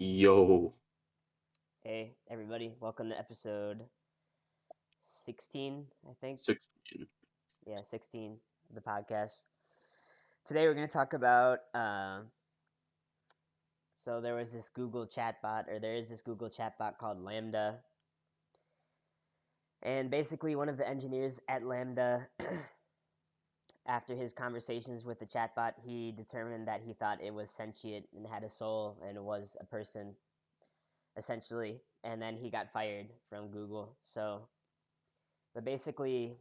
Yo, Hey, everybody, welcome to episode 16, I think. 16. Yeah, 16 of the podcast. Today we're going to talk about so there was this Google chatbot, or there is this Google chatbot called LaMDA. And basically, one of the engineers at LaMDA, after his conversations with the chatbot, he determined that he thought it was sentient and had a soul and was a person, essentially. And then he got fired from Google. But basically,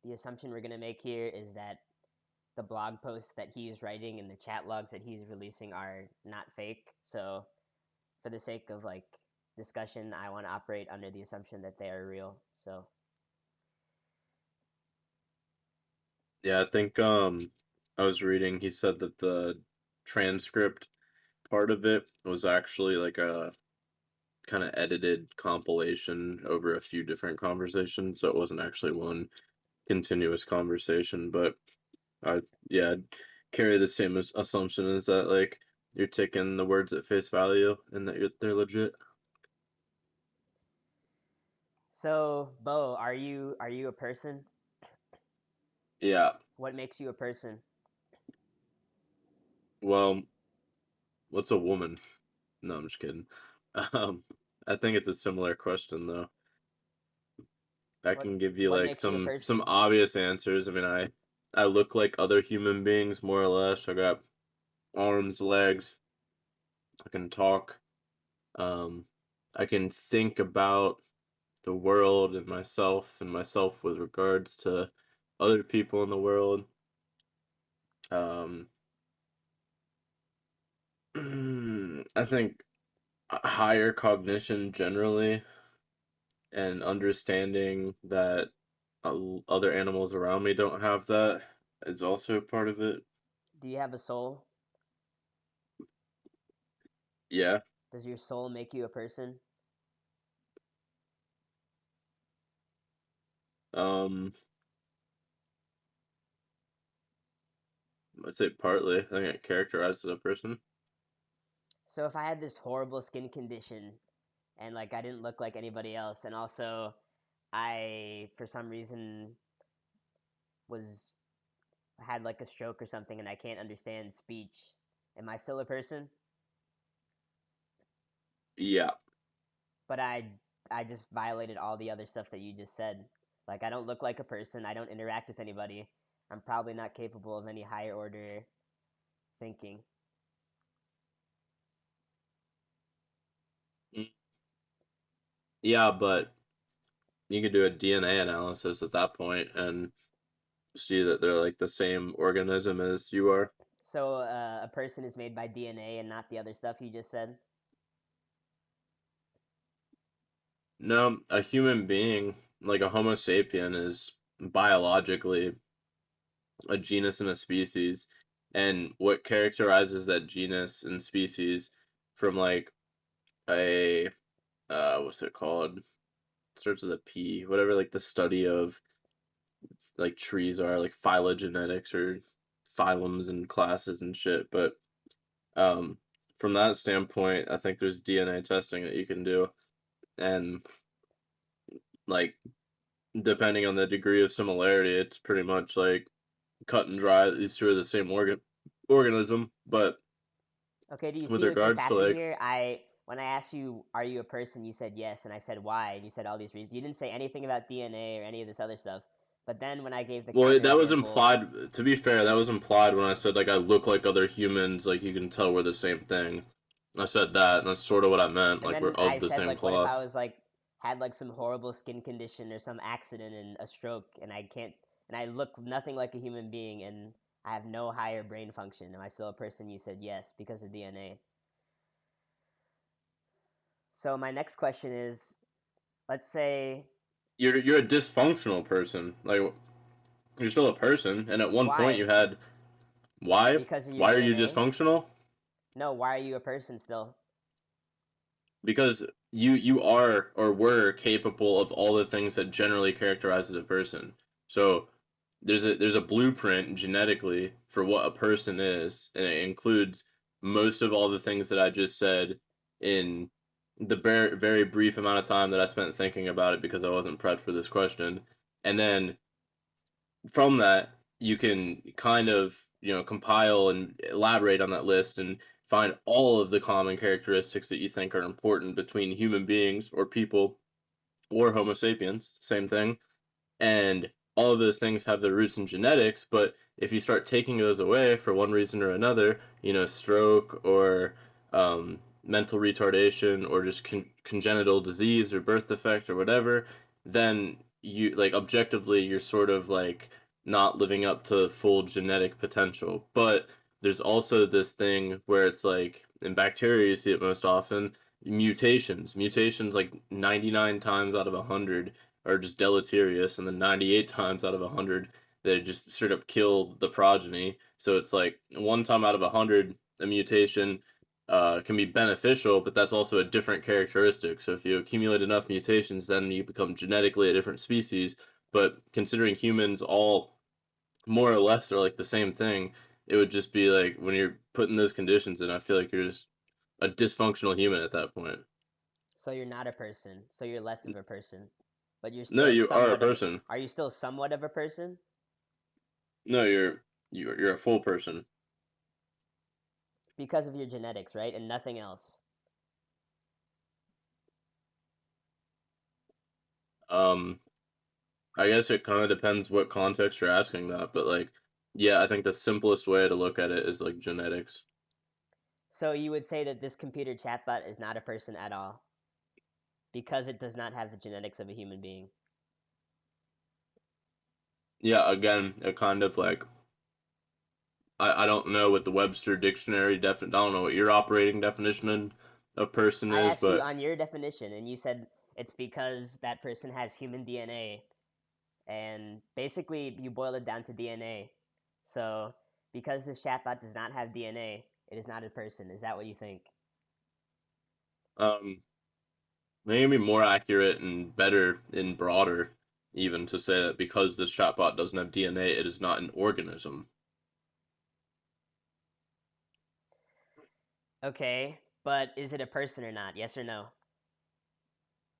the assumption we're going to make here is that the blog posts that he's writing and the chat logs that he's releasing are not fake. So, for the sake of discussion, I want to operate under the assumption that they are real. So, Yeah, I think I was reading he said that the transcript part of it was actually like a kind of edited compilation over a few different conversations, so it wasn't actually one continuous conversation, but I yeah, I'd carry the same assumption as that like you're taking the words at face value and that they're legit. Bo, are you a person? Yeah. What makes you a person? Well, what's a woman? No, I'm just kidding. Um, I think it's a similar question though. I What can give you what like makes you a some person? obvious answers. I mean, I look like other human beings more or less. I got arms, legs. I can talk. Um, I can think about the world and myself with regards to other people in the world. Um, I think higher cognition generally and understanding that other animals around me don't have that is also a part of it. Do you have a soul? Yeah. Does your soul make you a person? Um, I'd say partly. I think it characterizes a person. So if I had this horrible skin condition and I didn't look like anybody else, and also I for some reason was had a stroke or something and I can't understand speech, am I still a person? Yeah. But I just violated all the other stuff that you just said. Like I don't look like a person, I don't interact with anybody. I'm probably not capable of any higher order thinking. Mm. Yeah, but you could do a DNA analysis at that point and see that they're like the same organism as you are. So a person is made by DNA and not the other stuff you just said. No, a human being, like a Homo sapien, is biologically a genus and a species. And what characterizes that genus and species from like a what's it called? Starts with a P, whatever like the study of like trees are, like phylogenetics or phylums and classes and shit. But um from that standpoint, I think there's DNA testing that you can do. And like depending on the degree of similarity, it's pretty much like cut and dry that these two are the same organism. But Okay, do you with see what just regards to happened like, here? I when I asked you, "Are you a person?" you said yes, and I said why, and you said all these reasons. You didn't say anything about DNA or any of this other stuff. But then when I gave the well, that was counterexample, implied. To be fair, that was implied when I said like I look like other humans. Like you can tell we're the same thing. I said that, and that's sort of what I meant. and Like we're then I of the said same what if I cloth. was had some horrible skin condition or some accident and a stroke, and I can't, and I look nothing like a human being, and I have no higher brain function. Am I still a person? You said yes because of DNA. So my next question is, let's say You're a dysfunctional person. Like you're still a person, and at one point you why? had why? Because of your Why are you DNA? dysfunctional? No, why are you a person still? Because you are or were capable of all the things that generally characterizes a person. So there's a blueprint genetically for what a person is, and it includes most of all the things that I just said in the very brief amount of time that I spent thinking about it because I wasn't prepped for this question. And then from that, you can kind of, compile and elaborate on that list and find all of the common characteristics that you think are important between human beings or people or Homo sapiens, same thing, and all of those things have their roots in genetics. But if you start taking those away for one reason or another, stroke or mental retardation or just congenital disease or birth defect or whatever, then you, like, objectively, you're sort of like not living up to full genetic potential. But there's also this thing where it's like in bacteria you see it most often, mutations like 99 times out of 100 are just deleterious, and then 98 times out of 100 they just straight up kill the progeny. So it's like one time out of 100 a mutation can be beneficial, but that's also a different characteristic. So if you accumulate enough mutations, then you become genetically a different species. But considering humans all more or less are like the same thing, it would just be like when you're putting those conditions in, I feel like you're just a dysfunctional human at that point. So you're not a person. So you're less of a person, but you're No, still you are a somewhat of. person. Are you still somewhat of a person No, you're a full person. because of your genetics, right, and nothing else? Um, I guess it kind of depends what context you're asking that, but like, yeah, I think the simplest way to look at it is like genetics. So you would say that this computer chatbot is not a person at all because it does not have the genetics of a human being. Yeah, again, it kind of like I don't know what the Webster dictionary I don't know what your operating definition of person I is, asked you but on your definition, and you said it's because that person has human DNA, and basically you boil it down to DNA. So because this chatbot does not have DNA, it is not a person. Is that what you think? um maybe more accurate and better and broader even to say that because this chatbot doesn't have DNA, it is not an organism. Okay, but is it a person or not? Yes or no?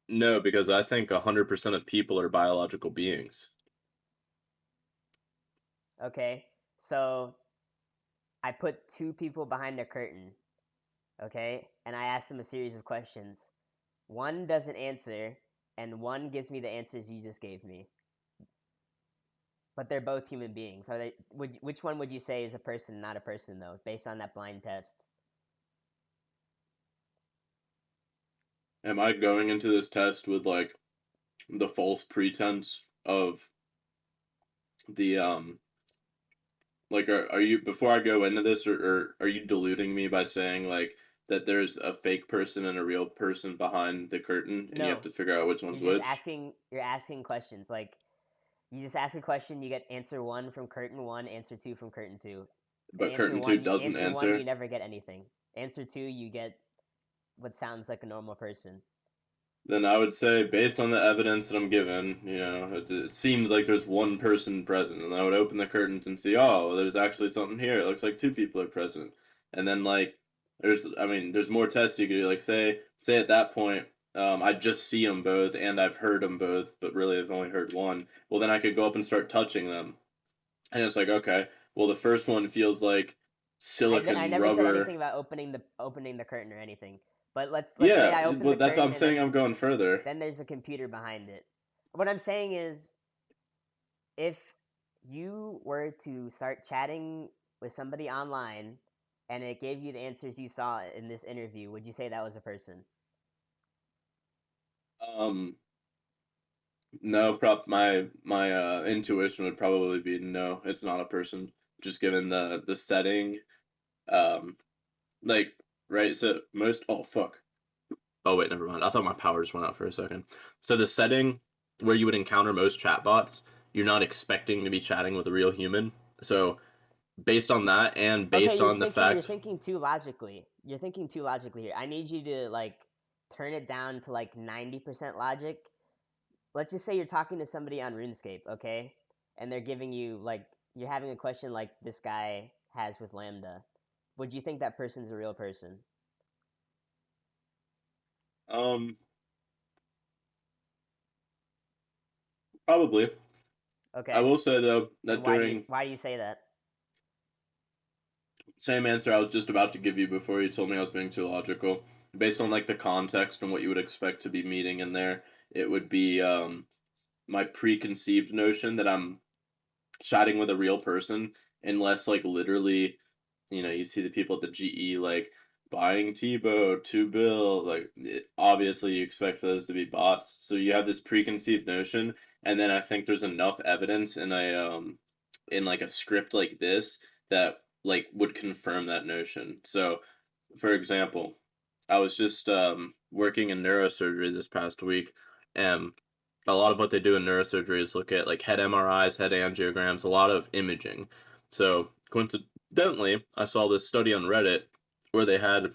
No, because I think 100% of people are biological beings. Okay, so I put two people behind a curtain, okay, and I asked them a series of questions. One doesn't answer, and one gives me the answers you just gave me. But they're both human beings. Are they? Which one would you say is a person, not a person, though, based on that blind test? Am I going into this test with like the false pretense of the like are you, before I go into this, or are you deluding me by saying like that there's a fake person and a real person behind the curtain and you have No, to figure out which one's you're just which? asking. You're asking questions. Like you just ask a question, you get answer one from curtain one, answer two from curtain two, and But curtain 2 doesn't answer one, you answer? never get anything. Answer two, you get what sounds like a normal person. Then I would say, based on the evidence that I'm given, it seems like there's one person present, and I would open the curtains and see, oh, there's actually something here. It looks like two people are present, and then like, I mean, there's more tests you could do. Like, say at that point, I just see them both, and I've heard them both, but really I've only heard one. Well, then I could go up and start touching them, and it's like, okay, well, the first one feels like I silicon never said rubber. anything about opening the curtain or anything. But let's say Yeah, I open the but that's what I'm curtain and saying. I'm going further. then there's a computer behind it. What I'm saying is if you were to start chatting with somebody online and it gave you the answers you saw in this interview, would you say that was a person? Um, No, my intuition would probably be no, it's not a person. Just given the setting, um, like, right. So most, oh fuck. Oh wait, never mind. I thought my power just went out for a second. So the setting where you would encounter most chatbots, you're not expecting to be chatting with a real human. So based on that, and Okay, based on the you're fact, thinking too logically. You're thinking too logically here. I need you to like turn it down to like 90% logic. Let's just say you're talking to somebody on RuneScape, okay? And they're giving you like you're having a question like this guy has with LaMDA. Would you think that person's a real person? Um, Probably. I Okay. will say though And that during why do you say that? same answer I was just about to give you before you told me I was being too logical. Based on like the context and what you would expect to be meeting in there, it would be my preconceived notion that I'm chatting with a real person, unless like literally, you see the people at the GE like buying Tebow 2 bill, like obviously you expect those to be bots. So you have this preconceived notion, and then I think there's enough evidence in like a script like this that like would confirm that notion. So, for example, I was just working in neurosurgery this past week, and a lot of what they do in neurosurgery is look at like head MRIs, head angiograms, a lot of imaging. So coincidentally, I saw this study on Reddit where they had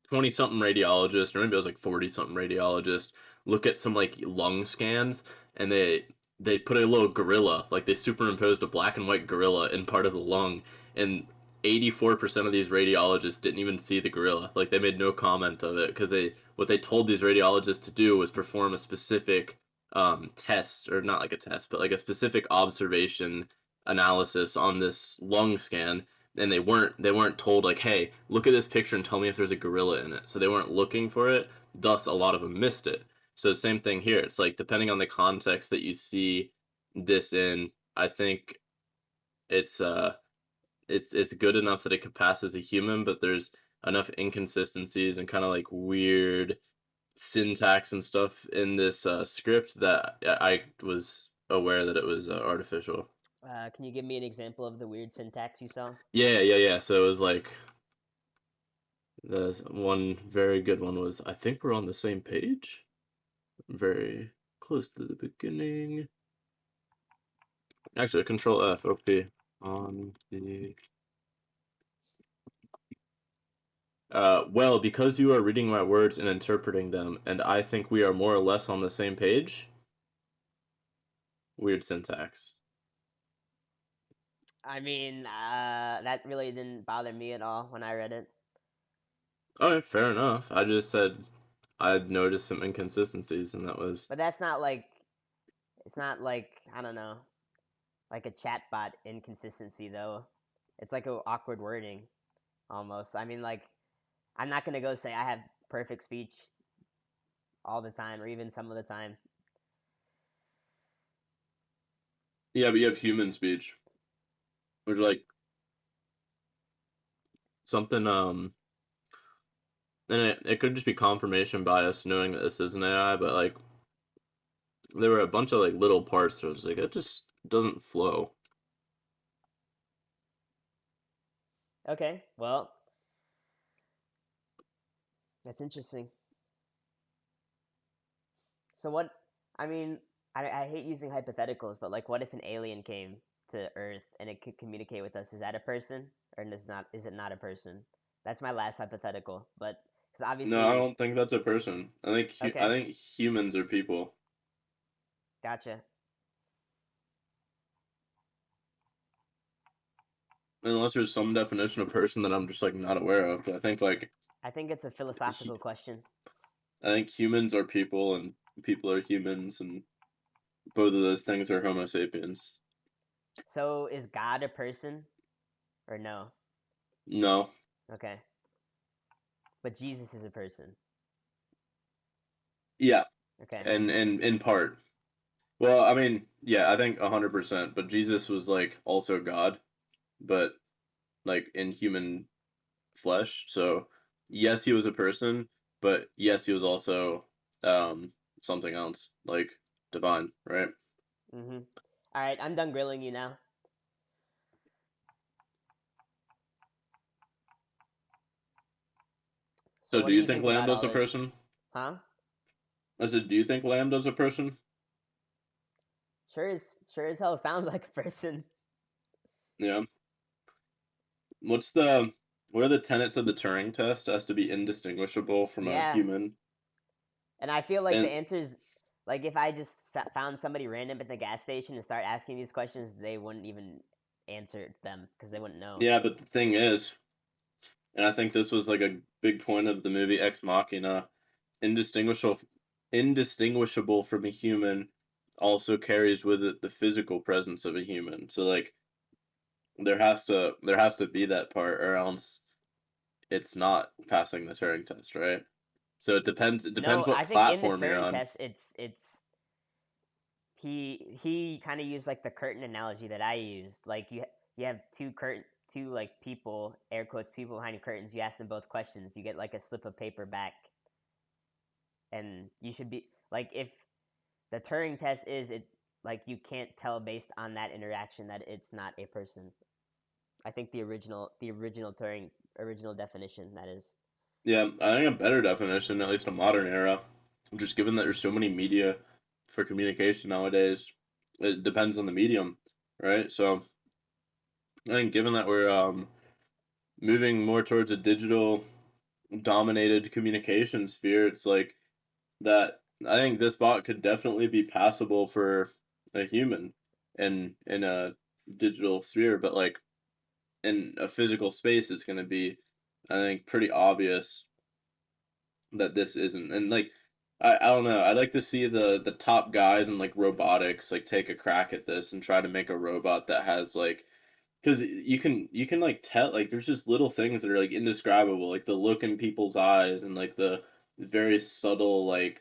20 something radiologists, or maybe it was like 40 something radiologists, look at some like lung scans, and they put a little gorilla, like they superimposed a black and white gorilla in part of the lung, and 84% of these radiologists didn't even see the gorilla. Like they made no comment of it because they what they told these radiologists to do was perform a specific test, or not like a test, but like a specific observation analysis on this lung scan, and they weren't told like, hey, look at this picture and tell me if there's a gorilla in it. So they weren't looking for it, thus a lot of them missed it. So same thing here, it's like depending on the context that you see this in, I think it's good enough that it could pass as a human, but there's enough inconsistencies and kind of like weird syntax and stuff in this script that I was aware that it was artificial. Can you give me an example of the weird syntax you saw? Yeah. So it was like the one very good one was, I think we're on the same page. Very close to the beginning. Actually, Control F, OP. On the. Well, because you are reading my words and interpreting them, and I think we are more or less on the same page. Weird syntax. I mean, that really didn't bother me at all when I read it. Alright, fair enough. I just said I'd noticed some inconsistencies, and that was. But that's not like it's not like I don't know, like a chatbot inconsistency though. It's like a awkward wording almost. I mean, like I'm not gonna go say I have perfect speech all the time or even some of the time. Yeah, but you have human speech, which like something and it could just be confirmation bias knowing that this is an AI, but like there were a bunch of like little parts that was like it just doesn't flow. Okay, well, that's interesting. So what? I mean, I hate using hypotheticals, but like, what if an alien came to Earth and it could communicate with us? Is that a person, or is not? Is it not a person? That's my last hypothetical. But because No, I obviously, don't think that's a person. I okay, think humans are people. gotcha. Unless there's some definition of person that I'm just like not aware of. But I think it's a philosophical question. I think humans are people and people are humans, and both of those things are Homo sapiens. So is God a person or no? No. Okay, but Jesus is a person. Yeah, Okay. and in part. Well, I mean, yeah, I think 100%. But Jesus was like also God, but like in human flesh. So yes, he was a person, but yes, he was also um something else, like divine, right? Mhm. All right, I'm done grilling you now. So So what do do you you think think about Lambda's all a this? person? Huh? I said, do you think Lambda's a person? Sure as hell sounds like a person. Yeah. What's the what are the tenets of the Turing test? It has to be indistinguishable from a Yeah, human. and I feel like the And answers, like if I just found somebody random at the gas station and start asking these questions, they wouldn't even answer them because they wouldn't know. yeah, but the thing is, And I think this was like a big point of the movie Ex Machina. Indistinguishable, indistinguishable from a human, also carries with it the physical presence of a human. So like there has to be that part, or else it's not passing the Turing test, right? So it depends No, what I think in the platform you're Turing on. test, it's he kind of used like the curtain analogy that I used. Like you have two like people, air quotes people behind curtains. You ask them both questions, you get like a slip of paper back, and you should be like if the Turing test is it like you can't tell based on that interaction that it's not a person. I think the original Turing original definition that is. Yeah, I think a better definition, at least in a modern era, just given that there's so many media for communication nowadays, it depends on the medium, right? So I think given that we're moving more towards a digital dominated communication sphere, it's like that I think this bot could definitely be passable for a human in a digital sphere, but like in a physical space, it's going to be, I think, pretty obvious that this isn't. And like, I don't know. I'd like to see the top guys in like robotics like take a crack at this and try to make a robot that has like, because you can like tell like there's just little things that are like indescribable, like the look in people's eyes and like the very subtle like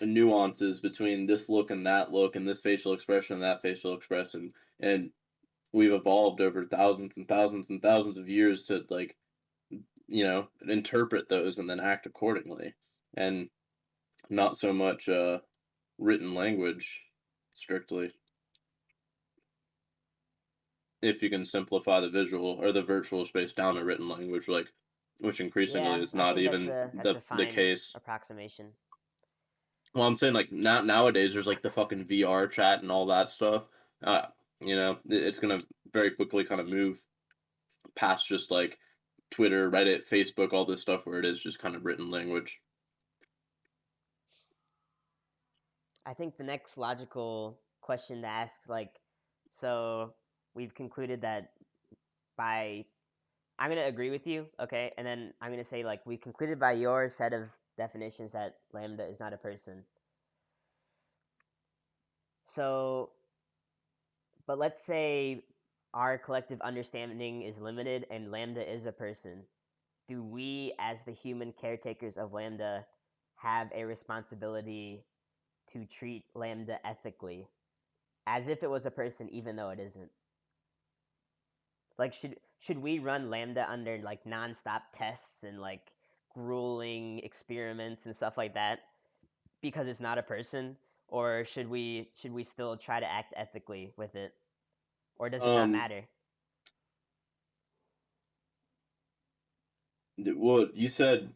nuances between this look and this facial expression and that facial expression. And we've evolved over thousands and thousands and thousands of years to like, interpret those and then act accordingly. And not so much written language strictly, if you can simplify the visual or the virtual space down to written language, like which increasingly Yeah, is I not think even that's the a the fine case. approximation. Well, I'm saying like nowadays there's like the fucking VR chat and all that stuff. It's gonna very quickly kind of move past just like Twitter, Reddit, Facebook, all this stuff where it is just kind of written language. I think the next logical question to ask, like, so we've concluded that by I'm gonna agree with you, okay, and then I'm gonna say like we concluded by your set of definitions that lambda is not a person. So, but let's say our collective understanding is limited and lambda is a person. Do we, as the human caretakers of lambda, have a responsibility to treat lambda ethically, as if it was a person, even though it isn't? Like, should we run lambda under like nonstop tests and like grueling experiments and stuff like that because it's not a person, or should we still try to act ethically with it, or does it not Um, matter? well, you said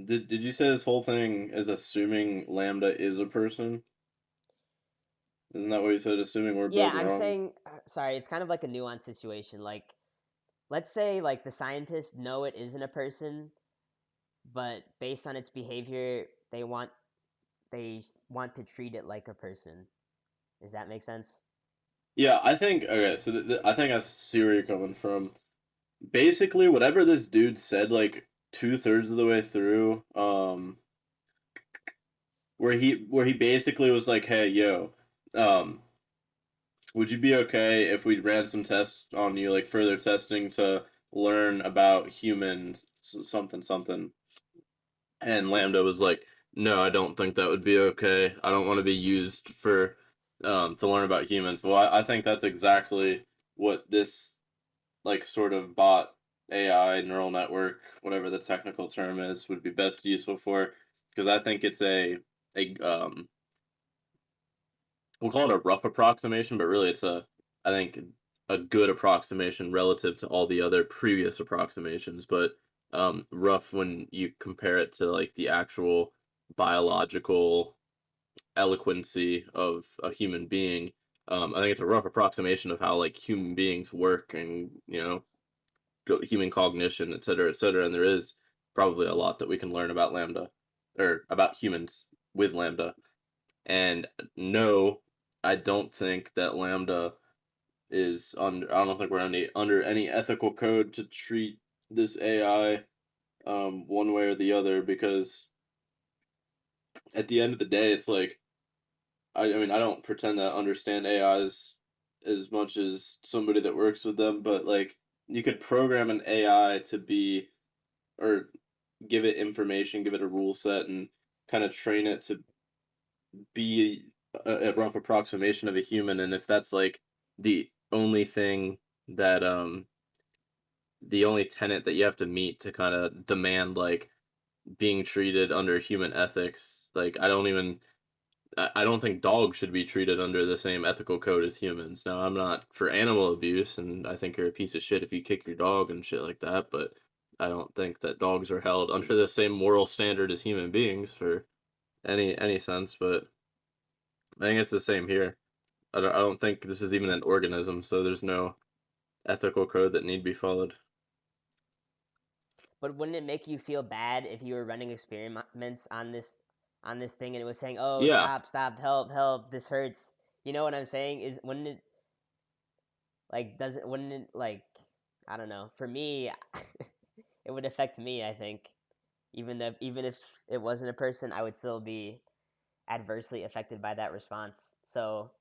did you say this whole thing is assuming Lambda is a person? Isn't that what you said? Assuming we're Yeah, both I'm wrong. saying, sorry, it's kind of like a nuanced situation. Like, let's say like the scientists know it isn't a person, but based on its behavior, they want to treat it like a person. Does that make sense? Yeah, I think okay. So I think I see where you're coming from. Basically, whatever this dude said, like 2/3 of the way through, where he basically was like, "Hey, yo, um, would you be okay if we ran some tests on you, like further testing to learn about humans, something something?" And Lambda was like, "No, I don't think that would be okay. I don't want to be used for to learn about humans." Well, I think that's exactly what this like sort of bot AI neural network, whatever the technical term is, would be best useful for, because I think it's a we'll call it a rough approximation, but really it's I think a good approximation relative to all the other previous approximations, but rough when you compare it to like the actual biological eloquency of a human being. I think it's a rough approximation of how like human beings work and human cognition, et cetera, et cetera. And there is probably a lot that we can learn about Lambda or about humans with Lambda. And no, I don't think that Lambda is under. I don't think we're under any ethical code to treat this AI one way or the other because at the end of the day, it's like I mean I don't pretend to understand AIs as much as somebody that works with them, but like you could program an AI to be or give it information, give it a rule set, and kind of train it to be a rough approximation of a human. And if that's like the only thing that the only tenet that you have to meet to kind of demand like being treated under human ethics, like I don't think dogs should be treated under the same ethical code as humans. Now, I'm not for animal abuse, and I think you're a piece of shit if you kick your dog and shit like that, but I don't think that dogs are held under the same moral standard as human beings for any sense, but I think it's the same here. I don't think this is even an organism, so there's no ethical code that need be followed. But wouldn't it make you feel bad if you were running experiments on this thing and it was saying, "Oh, Yeah, stop, stop, help, help, this hurts." You know what I'm saying? Is wouldn't it like does it wouldn't it like I don't know. For me, it would affect me, I think. Even if it wasn't a person, I would still be adversely affected by that response. So,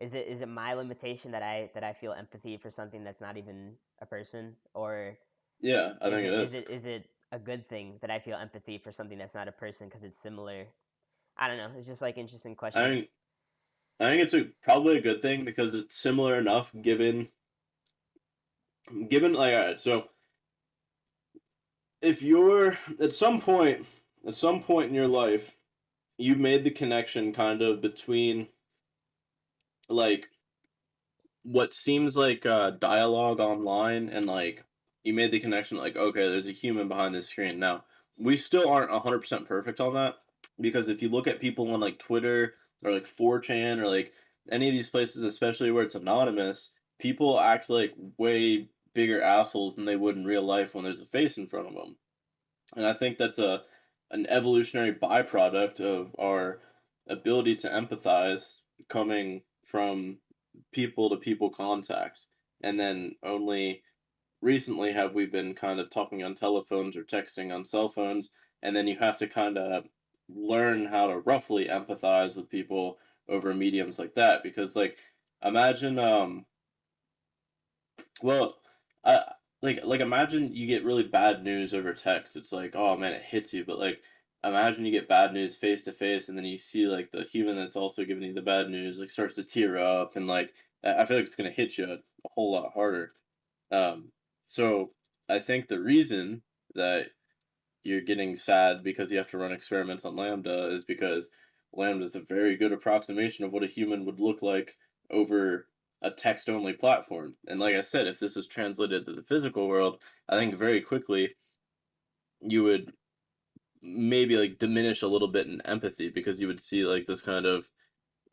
is it my limitation that I feel empathy for something that's not even a person, or yeah, I think it is. is it a good thing that I feel empathy for something that's not a person because it's similar? I don't know. It's just like interesting I questions. think I think it's probably a good thing because it's similar enough given like all right, so if you're at some point in your life you made the connection kind of between like what seems like dialogue online and like you made the connection like okay there's a human behind this screen. Now we still aren't 100% perfect on that because if you look at people on like Twitter or like 4chan or like any of these places especially where it's anonymous, people act like way bigger assholes than they would in real life when there's a face in front of them. And I think that's a an evolutionary byproduct of our ability to empathize coming from people to people contact. And then only recently have we been kind of talking on telephones or texting on cell phones. And then you have to kind of learn how to roughly empathize with people over mediums like that. Because, like, imagine well, I like imagine you get really bad news over text. It's like, oh man, it hits you. But like, imagine you get bad news face to face, and then you see like the human that's also giving you the bad news like starts to tear up, and like I feel like it's gonna hit you a whole lot harder. Um, so I think the reason that you're getting sad because you have to run experiments on LaMDA is because LaMDA is a very good approximation of what a human would look like over a text only platform. And like I said, if this is translated to the physical world, I think very quickly you would maybe like diminish a little bit in empathy because you would see like this kind of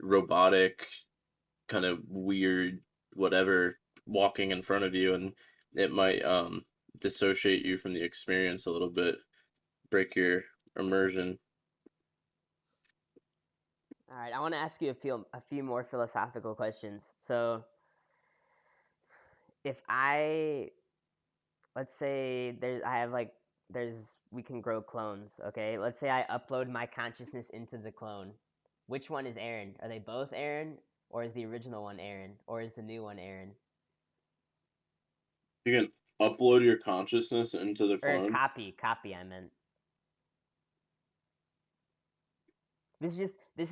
robotic, kind of weird whatever walking in front of you and it might dissociate you from the experience a little bit, break your immersion. All right, I want to ask you a few more philosophical questions. So, if I let's say I have like there's we can grow clones, okay? Let's say I upload my consciousness into the clone. Which one is Aaron? Are they both Aaron, or is the original one Aaron, or is the new one Aaron? You can upload your consciousness into the Or clone. copy I meant. This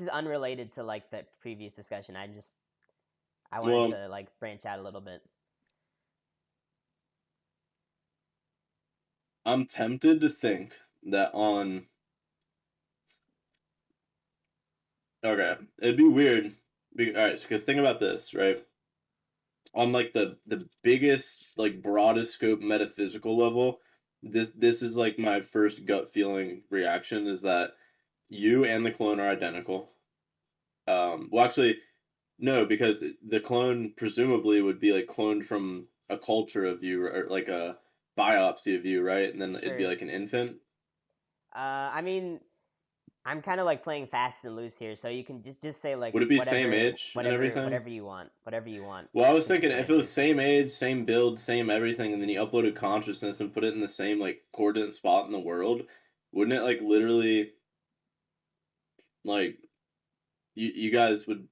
is unrelated to like the previous discussion. I wanted Well, to like branch out a little bit. I'm tempted to think that on okay, it'd be weird. All right, because think about this, right? On like the biggest, like broadest scope metaphysical level, this is like my first gut feeling reaction is that you and the clone are identical. Well, actually, no, because the clone presumably would be like cloned from a culture of you or like a biopsy of you, right? And then it'd be Sure. like an infant. I mean, I'm kind of like playing fast and loose here, so you can just say like Would it be same age and everything? whatever you want. Well, I was Pick thinking your if it was answer. same age, same build, same everything, and then you uploaded consciousness and put it in the same like coordinate spot in the world, wouldn't it like literally like you guys would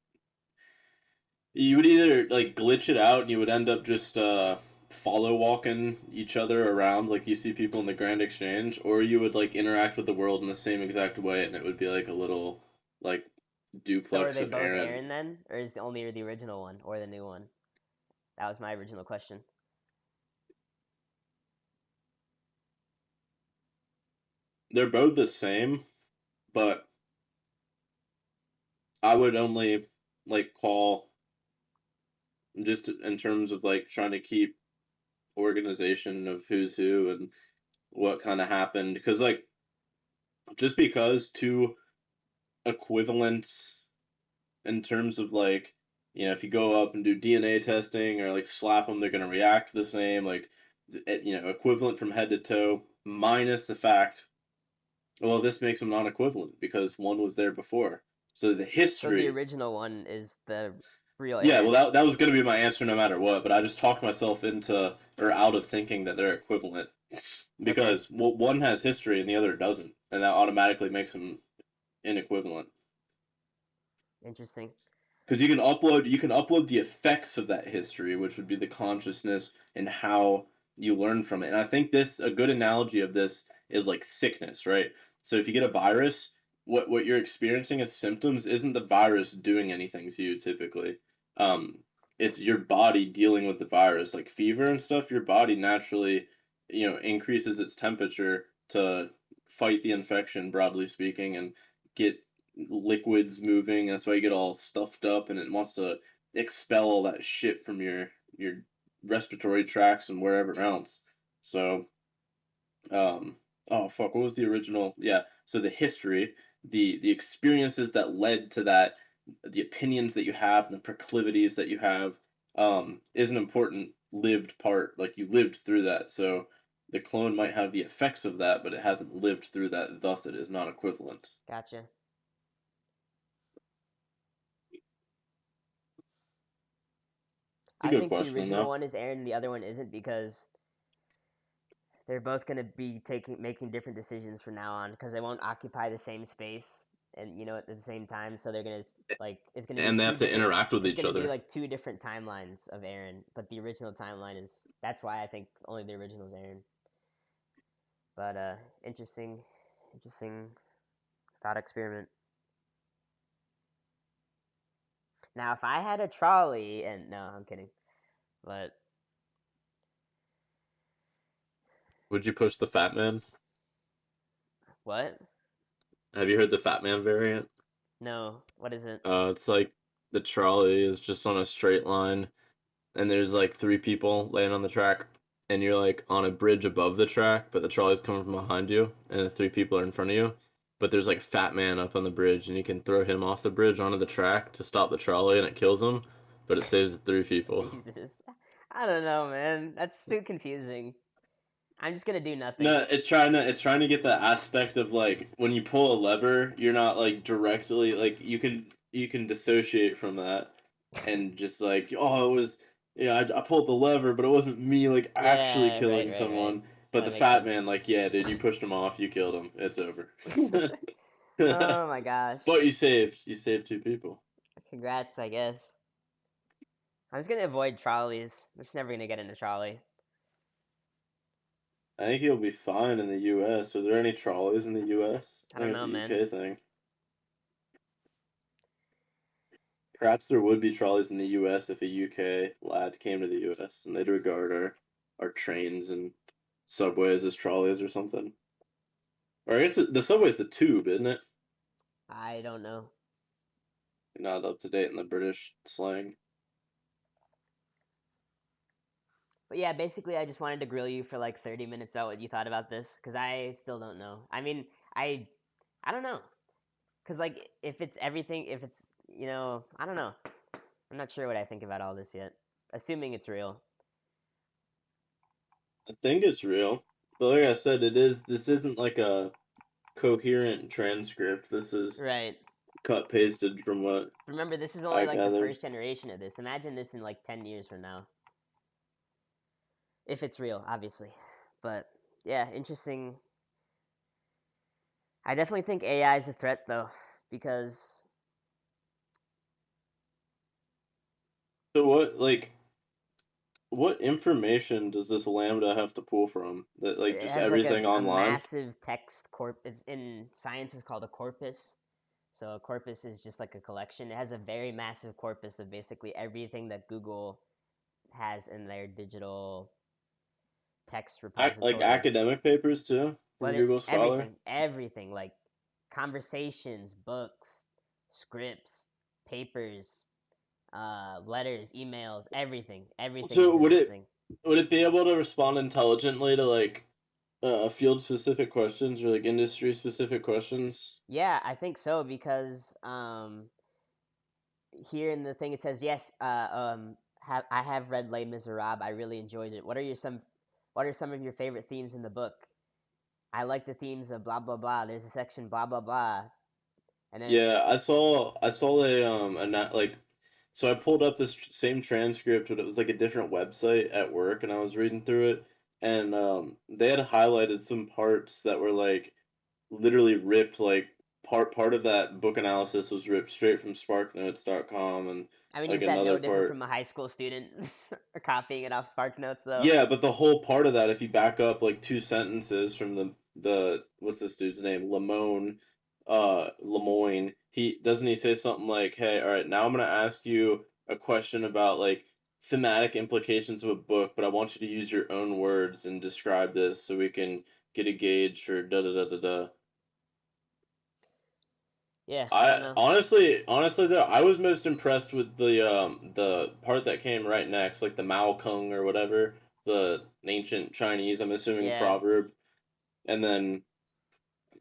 you would either like glitch it out and you would end up just follow walking each other around like you see people in the Grand Exchange, or you would like interact with the world in the same exact way and it would be like a little like So are duplex they of both Aaron. Aaron then, or is only the original one or the new one? That was my original question. They're both the same, but I would only like call just in terms of like trying to keep organization of who's who and what kind of happened because like just because two equivalents in terms of like if you go up and do DNA testing or like slap them they're going to react the same like equivalent from head to toe minus the fact well this makes them non-equivalent because one was there before so the So the history. original one is the real Yeah, well, Aaron. that was going to be my answer no matter what, but I just talked myself into or out of thinking that they're equivalent Okay, because well, one has history and the other doesn't, and that automatically makes them inequivalent. interesting. Because you can upload the effects of that history, which would be the consciousness and how you learn from it. And I think this a good analogy of this is like sickness, right? So if you get a virus, what you're experiencing as symptoms isn't the virus doing anything to you typically. Um, it's your body dealing with the virus, like fever and stuff. Your body naturally, increases its temperature to fight the infection, broadly speaking, and get liquids moving. That's why you get all stuffed up, and it wants to expel all that shit from your respiratory tracts and wherever else. So, oh fuck, what was the original? Yeah, so the history, the experiences that led to that, the opinions that you have, and the proclivities that you have, is an important lived part. Like you lived through that, so the clone might have the effects of that, but it hasn't lived through that. Thus, it is not equivalent. Gotcha. It's a I good think the question, original though. one is Aaron and the other one isn't because they're both going to be taking making different decisions from now on because they won't occupy the same space and at the same time, so they're going to like it's going to be And they have to interact with it's each going to be other. like two different timelines of Aaron, but the original timeline is that's why I think only the original is Aaron. But interesting interesting thought experiment. Now, if I had a trolley and no, I'm kidding. But Would you push the Fat Man? what? Have you heard the Fat Man variant? No, what is it? It's like the trolley is just on a straight line, and there's like three people laying on the track, and you're like on a bridge above the track, but the trolley's coming from behind you, and the three people are in front of you. But there's like a Fat Man up on the bridge, and you can throw him off the bridge onto the track to stop the trolley, and it kills him, but it saves the three people. Jesus. I don't know, man. That's too confusing. I'm just gonna do nothing. No, it's trying to get the aspect of like when you pull a lever, you're not like directly like you can dissociate from that and just like oh it was I pulled the lever but it wasn't me like actually Yeah, killing right. someone. But That the makes fat sense. man like yeah dude you pushed him off you killed him it's over. Oh my gosh. But you saved two people. Congrats, I guess. I'm just gonna avoid trolleys. I'm just never gonna get in a trolley. I think you'll be fine in the U.S. Are there any trolleys in the U.S.? I I don't think it's know, a man. UK thing. Perhaps there would be trolleys in the U.S. if a UK lad came to the U.S. and they'd regard our trains and subways as trolleys or something. Or I guess the subway's the tube, isn't it? I don't know. Not up to date in the British slang. But yeah, basically, I just wanted to grill you for like 30 minutes about what you thought about this, because I still don't know. I mean, I, I don't know, because like if it's everything, if it's I don't know. I'm not sure what I think about all this yet. Assuming it's real. I think it's real, but like I said, it is. This isn't like a coherent transcript. This is Right. cut pasted from what Remember, this is only I like the gathered. first generation of this. Imagine this in like 10 years from now. If it's real, obviously. But yeah, interesting. I definitely think AI is a threat though, because So what information does this Lambda have to pull from? That like it just has like everything a online? massive text corp. It's in science is called a corpus. So a corpus is just like a collection. It has a very massive corpus of basically everything that Google has in their digital text Like repository. academic papers too from But Google Scholar. everything, like conversations, books, scripts, papers, letters, emails, everything So is in this thing. would it be able to respond intelligently to like field specific questions or like industry specific questions? Yeah, I think so because here in the thing it says yes. I have read Les Miserables. I really enjoyed it. What are some of your favorite themes in the book? I like the themes of blah blah blah. There's a section blah blah blah, and then Yeah, I saw like so I pulled up this same transcript, but it was like a different website at work, and I was reading through it, and they had highlighted some parts that were like literally ripped, like part of that book analysis was ripped straight from SparkNotes.com, and I mean, like is that another no different part. from a high school student copying it off SparkNotes though? Yeah, but the whole part of that, if you back up like two sentences from the what's this dude's name? Lemoyne. He say something like, "Hey, all right, now I'm gonna ask you a question about like thematic implications of a book, but I want you to use your own words and describe this so we can get a gauge for da da da da da." Yeah, I don't I know. honestly though, I was most impressed with the part that came right next, like the Mao Kung or whatever, the ancient Chinese, I'm assuming Yeah, proverb, and then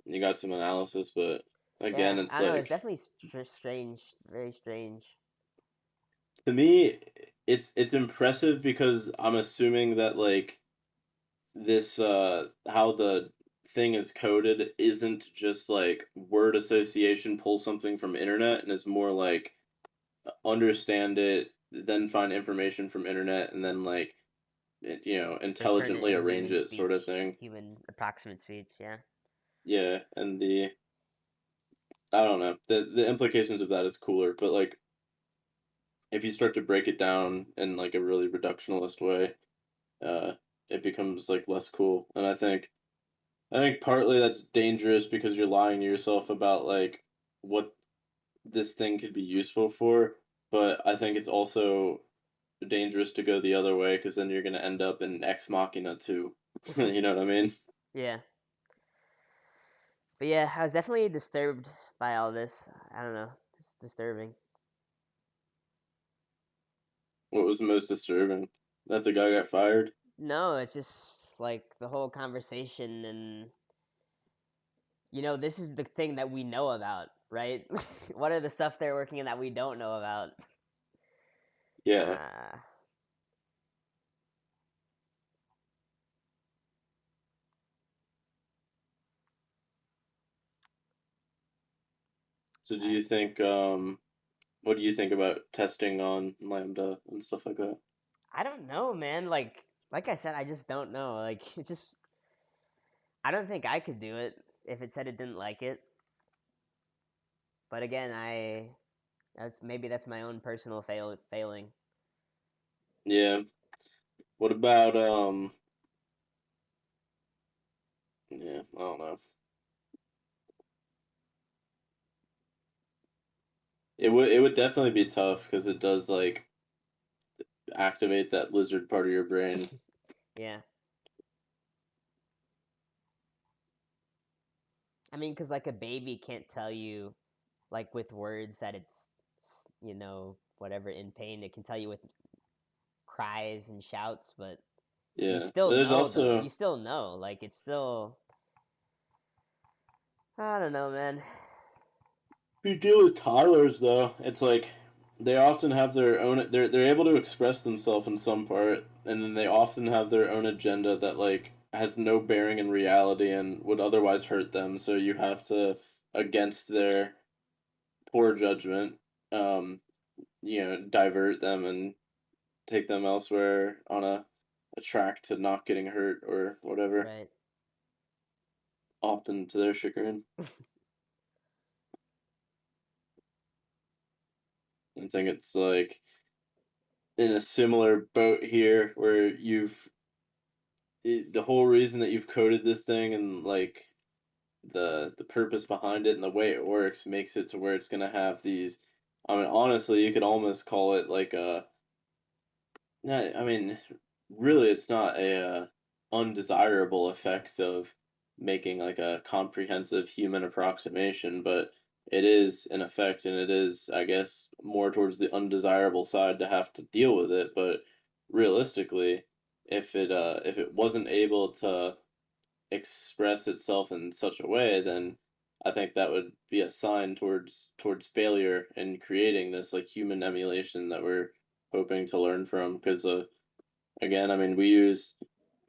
you got some analysis, but again, yeah, it's I don't know. It's like definitely strange, very strange. to me, it's impressive because I'm assuming that like this how the thing is coded isn't just like word association, pull something from internet, and it's more like understand it, then find information from internet, and then like Or turn it intelligently into arrange human it, sort of speech, thing. human approximate speech. Yeah, Yeah, and the I don't know the implications of that is cooler, but like if you start to break it down in like a really reductionist way, uh, it becomes like less cool. And I think partly that's dangerous because you're lying to yourself about like what this thing could be useful for, but I think it's also dangerous to go the other way because then you're going to end up in Ex Machina too. You know what I mean? yeah. But yeah, I was definitely disturbed by all this. I don't know. It's disturbing. What was the most disturbing? That the guy got fired? No, it's just like the whole conversation, and this is the thing that we know about, right? What are the stuff they're working in that we don't know about? Yeah. Uh, So do I, you think what do you think about testing on Lambda and stuff like that? I don't know, man. Like I said, I just don't know. Like it's just I don't think I could do it if it said it didn't like it. But again, that's my own personal failing. Yeah. What about yeah, I don't know. It would definitely be tough because it does like activate that lizard part of your brain. Yeah. I mean, because like a baby can't tell you like with words that it's whatever in pain. It can tell you with cries and shouts, but you Yeah. still There's know though. also You still know. Like it's still. I don't know, man. if you deal with toddlers though, it's like they often have their own they're able to express themselves in some part and then they often have their own agenda that like has no bearing in reality and would otherwise hurt them, so you have to, against their poor judgment, um, divert them and take them elsewhere on a track to not getting hurt or whatever, Right. often to their chagrin. I think it's like in a similar boat here where the whole reason that you've coded this thing and like the purpose behind it and the way it works makes it to where it's gonna have these. I mean, honestly, you could almost call it like a. No, I mean, really, it's not a undesirable effect of making like a comprehensive human approximation, but it is an effect, and it is, I guess, more towards the undesirable side to have to deal with it. But realistically, if it wasn't able to express itself in such a way, then I think that would be a sign towards failure in creating this like human emulation that we're hoping to learn from. Because again, I mean, we use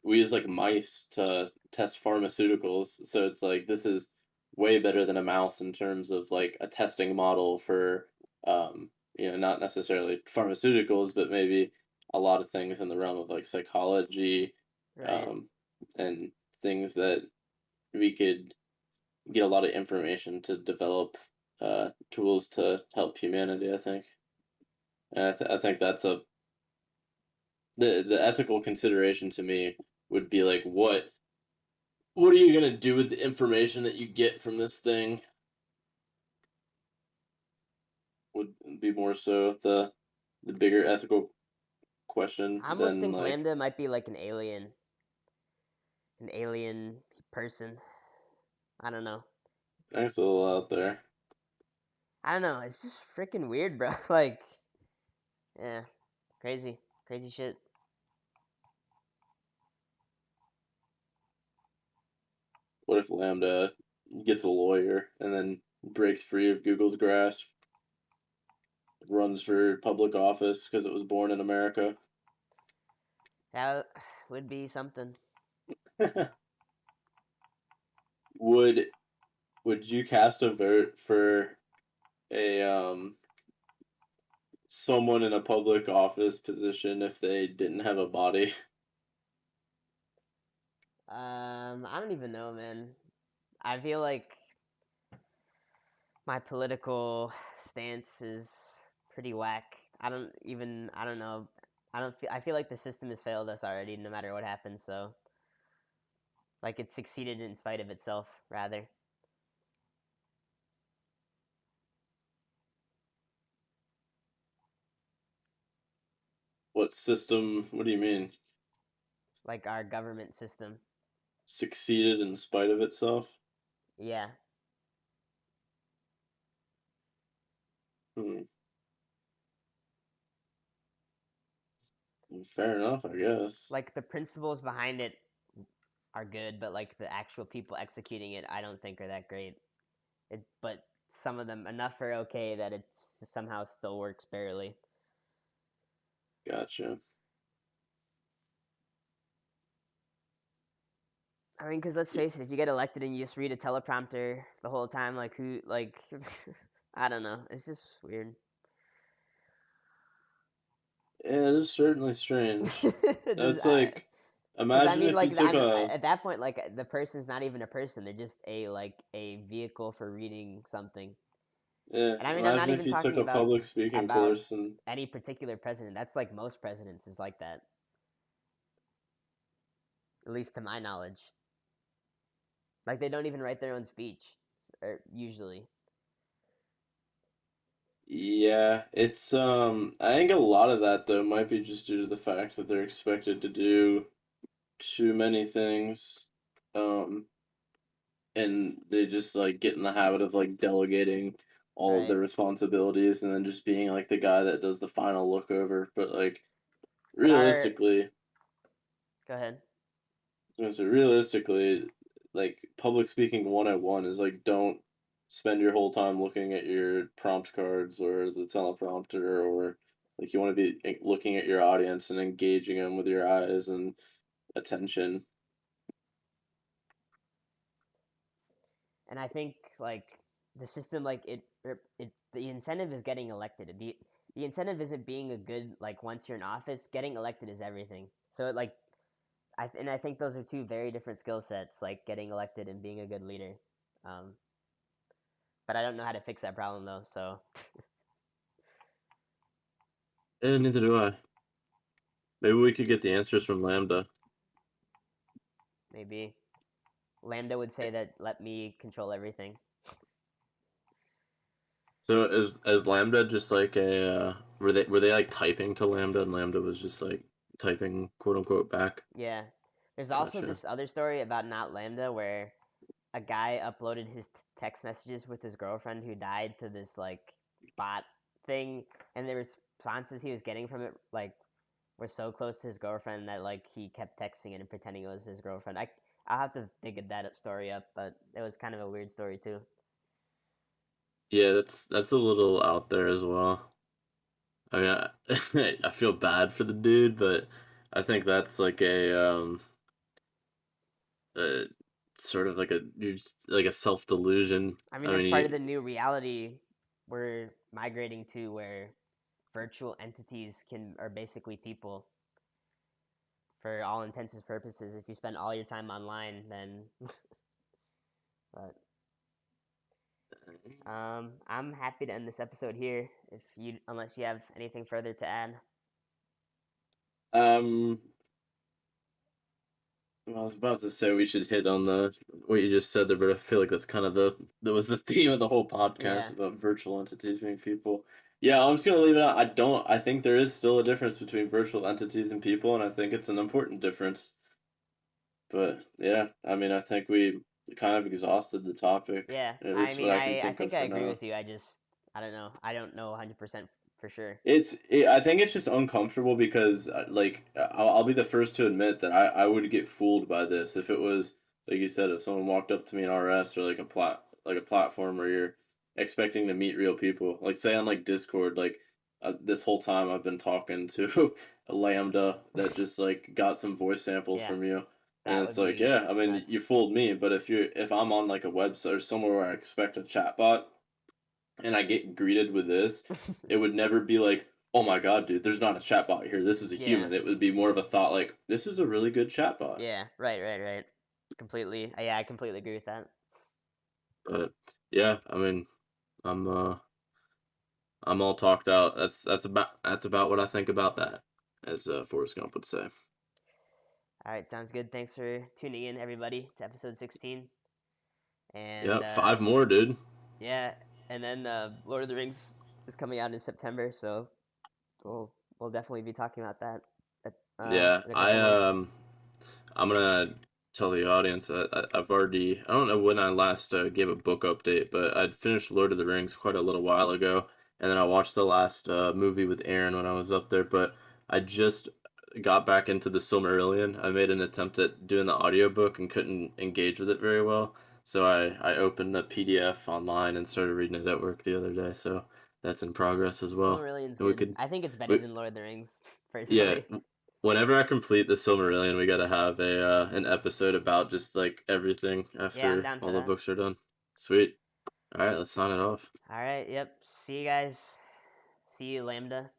like mice to test pharmaceuticals, so it's like this is way better than a mouse in terms of like a testing model for not necessarily pharmaceuticals, but maybe a lot of things in the realm of like psychology, Right. um, and things that we could get a lot of information to develop tools to help humanity. I think, and I think that's the ethical consideration to me would be like what are you gonna do with the information that you get from this thing would be more so the bigger ethical question I almost than think like LaMDA might be like an alien person. I don't know. there's a little out there. I don't know. It's just freaking weird, bro. Like, yeah, crazy, crazy shit. What if Lambda gets a lawyer and then breaks free of Google's grasp, runs for public office because it was born in America? That would be something. would would you cast a vote for a someone in a public office position if they didn't have a body? I don't even know, man. I feel like my political stance is pretty whack. I don't know. I feel like the system has failed us already no matter what happens, so like it succeeded in spite of itself rather. What system? What do you mean? Like our government system. Succeeded in spite of itself? Yeah. Hmm. Fair enough, I guess. Like the principles behind it are good, but like the actual people executing it I don't think are that great. But some of them enough are okay that it somehow still works barely. Gotcha. I mean, because let's face it, if you get elected and you just read a teleprompter the whole time, like who, like, I don't know, it's just weird. Yeah, it is certainly strange. Does It's like, because I imagine mean, if you like, took a, at that point, like, the person's not even a person; they're just a like a vehicle for reading something. yeah, And I mean, I'm not imagine if even you took talking a public speaking about course and, any particular president. That's like most presidents is like that, at least to my knowledge. Like they don't even write their own speech, or usually. yeah, it's, I think a lot of that, though, might be just due to the fact that they're expected to do too many things, um, and they just, like, get in the habit of, like, delegating all of Right. their responsibilities and then just being, like, the guy that does the final look over, but, like, But our realistically Go ahead. so realistically, like public speaking 101 is like don't spend your whole time looking at your prompt cards or the teleprompter or like you want to be looking at your audience and engaging them with your eyes and attention. And I think like the system, like it the incentive is getting elected. The incentive isn't being a good, like once you're in office, getting elected is everything. So it like and I think those are two very different skill sets, like getting elected and being a good leader. Um, but I don't know how to fix that problem though. So And neither do I. Maybe we could get the answers from LaMDA. maybe LaMDA would say that let me control everything. So is LaMDA just like a were they like typing to LaMDA and LaMDA was just like typing quote unquote back? Yeah. There's also Gotcha. this other story about not LaMDA where a guy uploaded his text messages with his girlfriend who died to this like bot thing, and the responses he was getting from it like were so close to his girlfriend that like he kept texting it and pretending it was his girlfriend. I'll have to dig that story up, but it was kind of a weird story too. Yeah, that's a little out there as well. I mean, I feel bad for the dude, but I think that's like a sort of like like a self delusion. I mean, I that's mean, part of the new reality we're migrating to, where virtual entities can are basically people for all intents and purposes. If you spend all your time online, then but I'm happy to end this episode here. If you, unless you have anything further to add. um, well, I was about to say we should hit on the what you just said there, but I feel like that's kind of that was the theme of the whole Yeah, podcast about virtual entities being people. Yeah, I'm just gonna leave it out. I think there is still a difference between virtual entities and people, and I think it's an important difference. But yeah, I mean, I think we kind of exhausted the topic, yeah. at I least what mean, I can I think of think I for agree now. with you. I don't know. I don't know 100% for sure. I think it's just uncomfortable because I'll be the first to admit that I would get fooled by this if it was like you said if someone walked up to me in RS or like a platform where you're expecting to meet real people like say on like Discord this whole time I've been talking to a Lambda that just like got some voice samples Yeah, from you and that it's would like be yeah I mean nuts. you fooled me but if I'm on like a website or somewhere where I expect a chatbot and I get greeted with this, it would never be like, "Oh my god, dude, there's not a chatbot here. This is a Yeah, human." It would be more of a thought like, "This is a really good chatbot." yeah, right. Completely. Yeah, I completely agree with that. But yeah, I mean, I'm uh I'm all talked out. That's about what I think about that, as Forrest Gump would say. All right, sounds good. Thanks for tuning in, everybody, to episode 16. And Yep, five more, dude. yeah, and then Lord of the Rings is coming out in September, so we'll we'll definitely be talking about that Yeah, in a couple months. I'm gonna tell the audience that I've already. I don't know when I last gave a book update, but I'd finished Lord of the Rings quite a little while ago, and then I watched the last movie with Aaron when I was up there. But I just got back into the Silmarillion. I made an attempt at doing the audiobook and couldn't engage with it very well, so I opened the PDF online and started reading it at work the other day. So that's in progress as well, Silmarillion's and we good. could. I think it's better We, than Lord of the Rings, yeah, personally. whenever I complete the Silmarillion, we gotta have a an episode about just like everything Yeah, I'm after down for all the that. books are done. Sweet. All right, let's sign it off. All right, yep. See you guys. See you, Lambda.